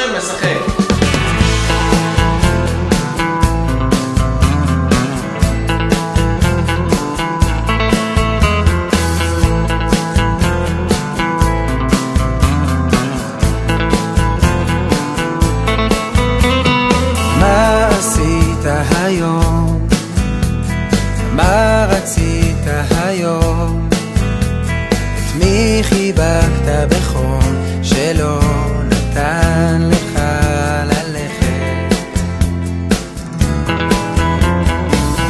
המחשב משחק. מה עשית היום? מה רצית היום? את מי חיבקת בחום שלא נתן לך ללכת?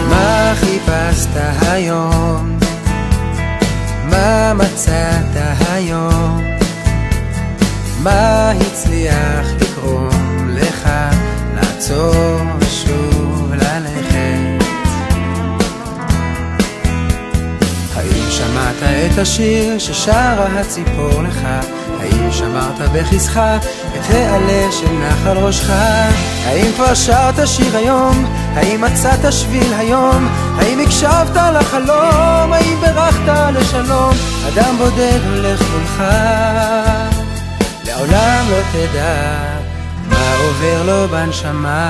מה חיפשת היום? מה מצאת היום? מה הצליח לגרום לך לעצור ושוב ללכת? האם שמעת את השיר ששרה הציפור לך? האם שמרת בכיסך את העלה של נחל ראשך? האם כבר שרת שיר היום? האם מצאת שביל היום? האם הקשבת לחלום? האם ברכת לשלום? אדם בודד הולך מולך, לעולם לא תדע מה עובר לו בנשמה.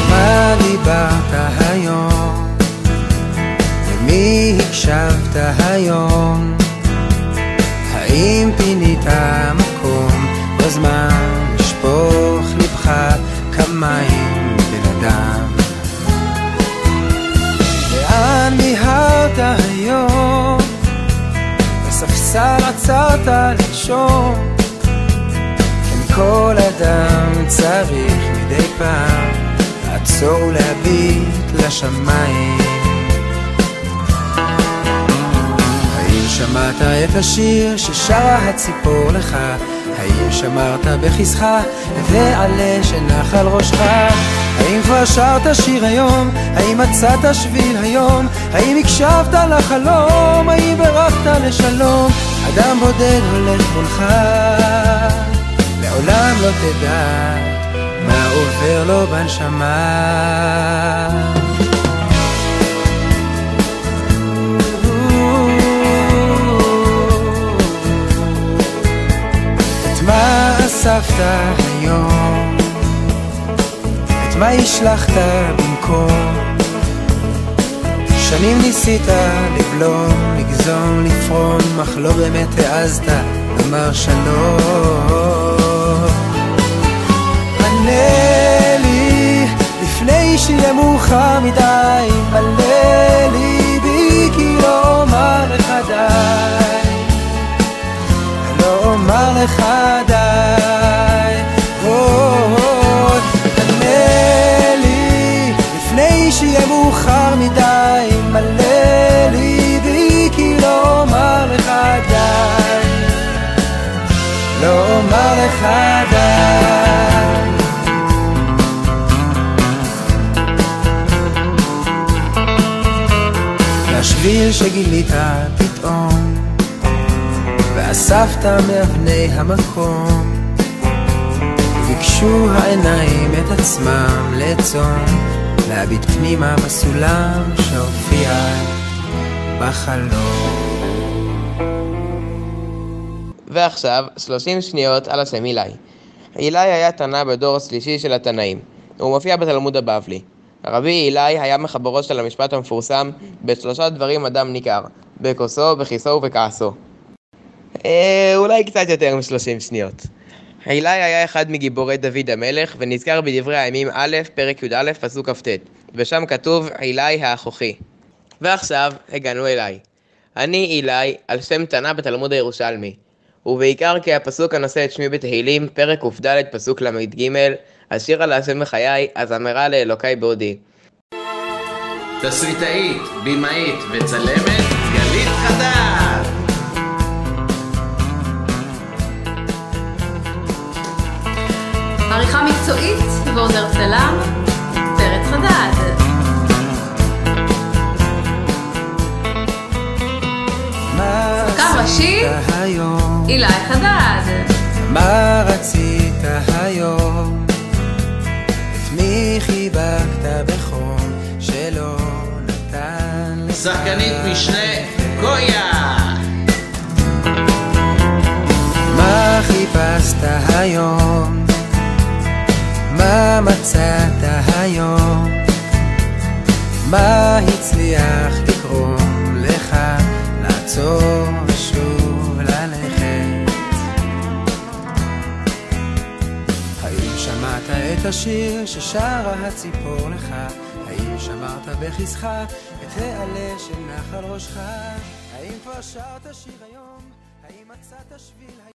מה דיברת היום? למי הקשבת היום? האם פינית מקום בזמן לשפוך לבך כמים בן אדם? לאן מיהרת היום? בספסל עצרת לישון? כן, כל אדם צריך מדי פעם לעצור ולהביט לשמיים. האם שמעת את השיר ששרה הציפור לך? האם שמרת בכיסך את העלה של נחל ראשך? האם כבר שרת שיר היום? האם מצאת שביל היום? האם הקשבת לחלום? האם ברכת לשלום? אדם בודד הולך מולך, לעולם לא תדע מה עובר לו בנשמה. את מה אספת היום? את מה השלחת במקום? שנים ניסית לבלום, לגזום, לפרום, אך לא באמת העזת לומר שלום. ענה לי לפני שיהיה מאוחר מדי, עלה לי בי כי לא אומר לך די, לא אומר לך די. ענה לי לפני שיהיה מאוחר מדי, עלה לי בי כי לא אומר לך די, לא אומר לך די. השביל שגילית פתאום ואספת מאבני המקום, ביקשו העיניים את עצמם לעצום, להביט פנימה בסולם שהופיע בחלום. ועכשיו 30 שניות על השם אילי. אילי היה תנא בדור השלישי של התנאים. הוא מופיע בתלמוד הבבלי. רבי אילי היה מחברו של המשפט המפורסם בשלושה דברים אדם ניכר: בכוסו, בכיסו ובכעסו. אולי קצת יותר מ-30 שניות. אילי היה אחד מגיבורי דוד המלך ונזכר בדברי הימים א' פרק י"א פסוק כ"ט, ושם כתוב אילי האחוכי. ועכשיו הגענו אליי. אני אילי על שם תנא בתלמוד הירושלמי, ובעיקר כי הפסוק הנושא את שמי בתהילים פרק ק"ד פסוק ל"ג, אשירה להשם בחיי, אזמרה לאלוקי בעודי. תסריטאית, בימאית וצלמת גלית חדד. עריכה מקצועית ועוזר צלם פרץ חדד. שחקן ראשי אילי חדד. מה רצית היום? את מי חיבקת בחום שלא נתן שחקנית משנה קויה. מה חיפשת היום? מה מצאת היום? מה הצליח לגרום לך לעצור ושוב ללכת? האם שמעת את השיר ששרה הציפור לך? האם שמרת בכיסך את העלה של נחל ראשך? האם כבר שרת שיר היום? האם מצאת שביל